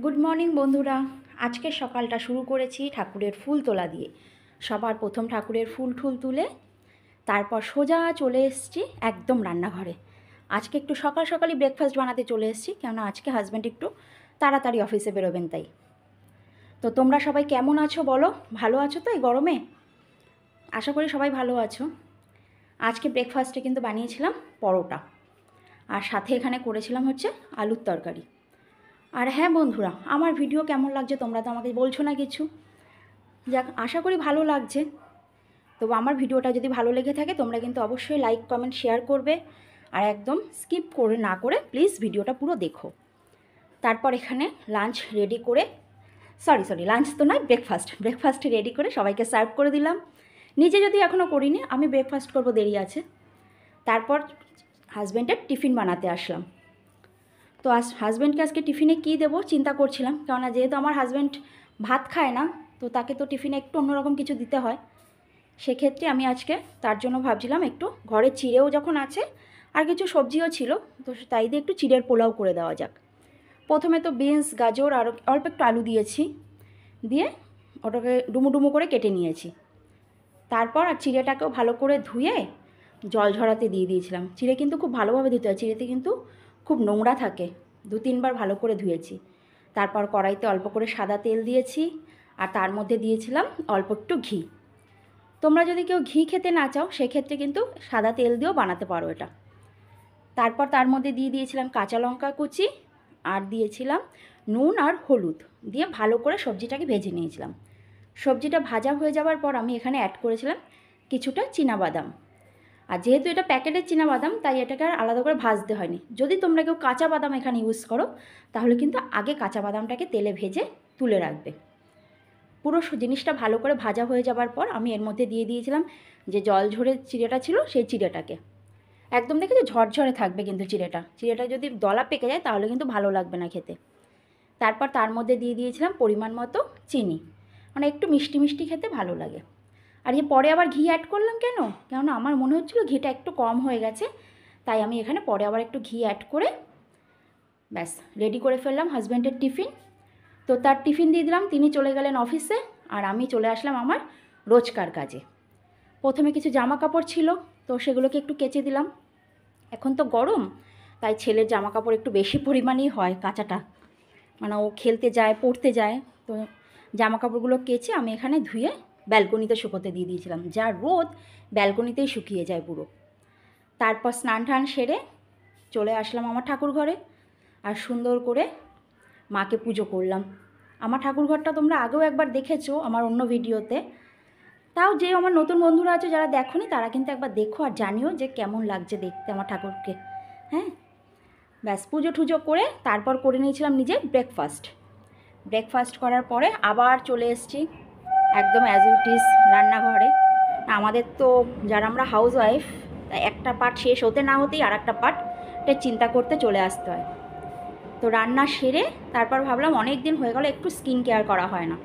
Good morning বন্ধুরা। আজকে সকালটা শুরু করেছি ঠাকুরের ফুল তোলা দিয়ে। সবার প্রথম ঠাকুরের ফুল ঠুল তুলে তারপর সোজা চলে এসেছি একদম রান্নাঘরে। আজকে একটু সকাল সকালই ব্রেকফাস্ট বানাতে চলে এসেছি, কেননা আজকে হাজব্যান্ড একটু তাড়াতাড়ি অফিসে বেরোবেন তাই। তো তোমরা সবাই কেমন আছো বলো? ভালো আছো তো এই গরমে? আশা করি সবাই ভালো আছো। আজকে ব্রেকফাস্টে কিন্তু বানিয়েছিলাম পরোটা, আর সাথে এখানে করেছিলাম হচ্ছে আলুর তরকারি। আর হ্যাঁ বন্ধুরা, আমার ভিডিও কেমন লাগছে তোমরা তো আমাকে বলছো না কিছু। যাক, আশা করি ভালো লাগছে। তবু আমার ভিডিওটা যদি ভালো লেগে থাকে তোমরা কিন্তু অবশ্যই লাইক কমেন্ট শেয়ার করবে, আর একদম স্কিপ করে না করে প্লিজ ভিডিওটা পুরো দেখো। তারপর এখানে লাঞ্চ রেডি করে, সরি লাঞ্চ তো নয়, ব্রেকফাস্ট রেডি করে সবাইকে সার্ভ করে দিলাম। নিজে যদি এখনও করিনি, আমি ব্রেকফাস্ট করবো, দেরি আছে। তারপর হাজব্যান্ডের টিফিন বানাতে আসলাম। তো হাজব্যান্ডকে আজকে টিফিনে কী দেবো চিন্তা করছিলাম, কেননা যেহেতু আমার হাজব্যান্ড ভাত খায় না, তো তাকে তো টিফিনে একটু অন্যরকম কিছু দিতে হয়। সেক্ষেত্রে আমি আজকে তার জন্য ভাবছিলাম একটু ঘরে চিড়েও যখন আছে আর কিছু সবজিও ছিল, তো তাই দিয়ে একটু চিড়ের পোলাও করে দেওয়া যাক। প্রথমে তো বিনস গাজর আর অল্প একটু আলু দিয়েছি, দিয়ে ওটাকে ডুমু ডুমু করে কেটে নিয়েছি। তারপর আর চিড়েটাকেও ভালো করে ধুয়ে জল ঝরাতে দিয়ে দিয়েছিলাম। চিড়ে কিন্তু খুব ভালোভাবে ধুতে হয়, চিড়েতে কিন্তু খুব নোংরা থাকে। 2-3 বার ভালো করে ধুয়েছি। তারপর কড়াইতে অল্প করে সাদা তেল দিয়েছি, আর তার মধ্যে দিয়েছিলাম অল্প একটু ঘি। তোমরা যদি কেউ ঘি খেতে না চাও সেক্ষেত্রে কিন্তু সাদা তেল দিয়েও বানাতে পারো এটা। তারপর তার মধ্যে দিয়ে দিয়েছিলাম কাঁচা লঙ্কা কুচি, আর দিয়েছিলাম নুন আর হলুদ, দিয়ে ভালো করে সবজিটাকে ভেজে নিয়েছিলাম। সবজিটা ভাজা হয়ে যাওয়ার পর আমি এখানে অ্যাড করেছিলাম কিছুটা চীনাবাদাম। আর যেহেতু এটা প্যাকেটের চীনাবাদাম, তাই এটাকে আর আলাদা করে ভাজতে হয়নি। যদি তোমরা কেউ কাঁচা বাদাম এখানে ইউজ করো, তাহলে কিন্তু আগে কাঁচা বাদামটাকে তেলে ভেজে তুলে রাখবে। পুরো জিনিসটা ভালো করে ভাজা হয়ে যাবার পর আমি এর মধ্যে দিয়ে দিয়েছিলাম যে জল ঝরে চিড়েটা ছিল, সেই চিড়েটাকে। একদম দেখে যে ঝরঝরে থাকবে কিন্তু চিড়েটা যদি দলা পেকে যায় তাহলে কিন্তু ভালো লাগবে না খেতে। তারপর তার মধ্যে দিয়ে দিয়েছিলাম পরিমাণ মতো চিনি, মানে একটু মিষ্টি মিষ্টি খেতে ভালো লাগে। আর পরে আবার ঘি অ্যাড করলাম কেননা আমার মনে হচ্ছিলো ঘিটা একটু কম হয়ে গেছে, তাই আমি এখানে পরে আবার একটু ঘি অ্যাড করে ব্যাস রেডি করে ফেললাম হাজব্যান্ডের টিফিন। তো তার টিফিন দিয়ে দিলাম, তিনি চলে গেলেন অফিসে, আর আমি চলে আসলাম আমার রোজকার কাজে। প্রথমে কিছু জামা কাপড় ছিল, তো সেগুলোকে একটু কেচে দিলাম। এখন তো গরম, তাই ছেলের জামা কাপড় একটু বেশি পরিমাণেই হয় কাচাটা, মানে ও খেলতে যায় পড়তে যায়। তো জামা কাপড়গুলো কেচে আমি এখানে ধুয়ে ব্যালকনিতে শুকোতে দিয়ে দিয়েছিলাম, যা রোদ ব্যালকনিতেই শুকিয়ে যায় পুরো। তারপর স্নান টান সেরে চলে আসলাম আমার ঠাকুর ঘরে, আর সুন্দর করে মাকে পুজো করলাম। আমার ঠাকুরঘরটা তোমরা আগেও একবার দেখেছো আমার অন্য ভিডিওতে, তাও যে আমার নতুন বন্ধুরা আছে যারা দেখোনি তারা কিন্তু একবার দেখো আর জানিও যে কেমন লাগছে দেখতে আমার ঠাকুরকে। হ্যাঁ, ব্যাস পুজো টুজো করে তারপর করে নিয়েছিলাম নিজে ব্রেকফাস্ট করার পরে আবার চলে এসেছি একদম অ্যাজ ইট ইজ রান্নাঘরে। আমাদের তো যারা আমরা হাউস ওয়াইফ, তাই একটা পার্ট শেষ হতে না হতেই আর একটা পার্টটা চিন্তা করতে চলে আসতে হয়। তো রান্না সেরে তারপর ভাবলাম অনেক দিন হয়ে গেল একটু স্কিন কেয়ার করা হয় না,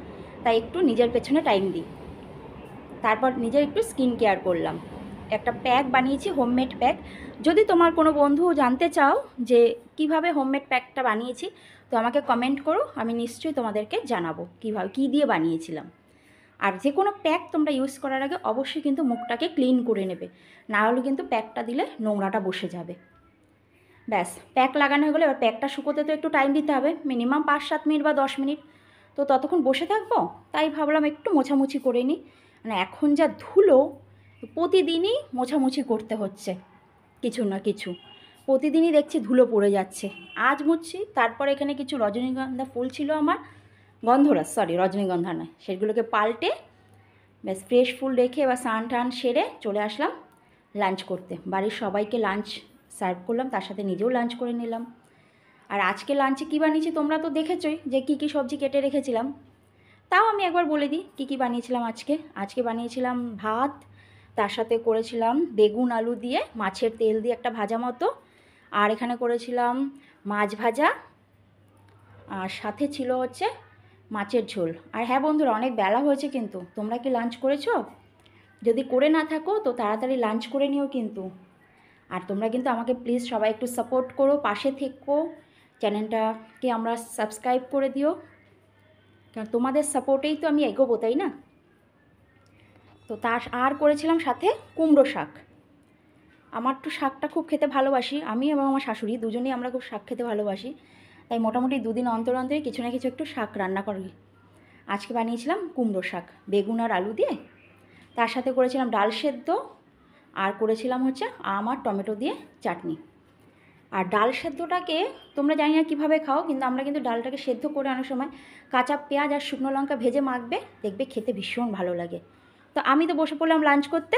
তাই একটু নিজের পেছনে টাইম দিই। তারপর নিজের একটু স্কিন কেয়ার করলাম, একটা প্যাক বানিয়েছি, হোমমেড প্যাক। যদি তোমার কোনো বন্ধু জানতে চাও যে কিভাবে হোমমেড প্যাকটা বানিয়েছি, তো আমাকে কমেন্ট করো, আমি নিশ্চয়ই তোমাদেরকে জানাবো কীভাবে কী দিয়ে বানিয়েছিলাম। আর যে কোনো প্যাক তোমরা ইউজ করার আগে অবশ্যই কিন্তু মুখটাকে ক্লিন করে নেবে, না হলে কিন্তু প্যাকটা দিলে নোংরাটা বসে যাবে। ব্যাস প্যাক লাগানো হয়ে গেলে এবার প্যাকটা শুকোতে তো একটু টাইম দিতে হবে, মিনিমাম 5-7 মিনিট বা 10 মিনিট। তো ততক্ষণ বসে থাকবো, তাই ভাবলাম একটু মোছামুছি করে নিই। মানে এখন যা ধুলো, প্রতিদিনই মোছামুছি করতে হচ্ছে কিছু না কিছু, প্রতিদিনই দেখছি ধুলো পড়ে যাচ্ছে। আজ মুছছি। তারপর এখানে কিছু রজনীগন্ধা ফুল ছিল আমার, রজনীগন্ধা নয়, সেগুলোকে পাল্টে ব্যাস ফ্রেশ ফুল রেখে এবার স্নান টান সেরে চলে আসলাম লাঞ্চ করতে। বাড়ির সবাইকে লাঞ্চ সার্ভ করলাম, তার সাথে নিজেও লাঞ্চ করে নিলাম। আর আজকে লাঞ্চে কী বানিয়েছি তোমরা তো দেখেছোই যে কী কী সবজি কেটে রেখেছিলাম, তাও আমি একবার বলে দিই কী কী বানিয়েছিলাম। আজকে বানিয়েছিলাম ভাত, তার সাথে করেছিলাম বেগুন আলু দিয়ে মাছের তেল দিয়ে একটা ভাজা মতো, আর এখানে করেছিলাম মাছ ভাজা, আর সাথে ছিল হচ্ছে মাছের ঝোল। আর হ্যাঁ বন্ধুরা, অনেক বেলা হয়েছে, কিন্তু তোমরা কি লাঞ্চ করেছো? যদি করে না থাকো তো তাড়াতাড়ি লাঞ্চ করে নিও কিন্তু। আর তোমরা কিন্তু আমাকে প্লিজ সবাই একটু সাপোর্ট করো, পাশে থেকো, চ্যানেলটাকে আমরা সাবস্ক্রাইব করে দিও, কারণ তোমাদের সাপোর্টেই তো আমি এগোবো, তাই না? তো তার আর করেছিলাম সাথে কুমড়ো শাক। আমার তো শাকটা খুব খেতে ভালোবাসি, আমি এবং আমার শাশুড়ি দুজনেই আমরা খুব শাক খেতে ভালোবাসি, তাই মোটামুটি দুদিন অন্তর অন্তরই কিছু না কিছু একটু শাক রান্না করি। আজকে বানিয়েছিলাম কুমড়ো শাক বেগুন আর আলু দিয়ে, তার সাথে করেছিলাম ডাল সেদ্ধ, আর করেছিলাম হচ্ছে আম আর টমেটো দিয়ে চাটনি। আর ডাল সেদ্ধটাকে তোমরা জানি না কীভাবে খাও, কিন্তু আমরা কিন্তু ডালটাকে সেদ্ধ করে অনেক সময় কাঁচা পেঁয়াজ আর শুকনো লঙ্কা ভেজে মাখবে, দেখবে খেতে ভীষণ ভালো লাগে। তো আমি তো বসে পড়লাম লাঞ্চ করতে।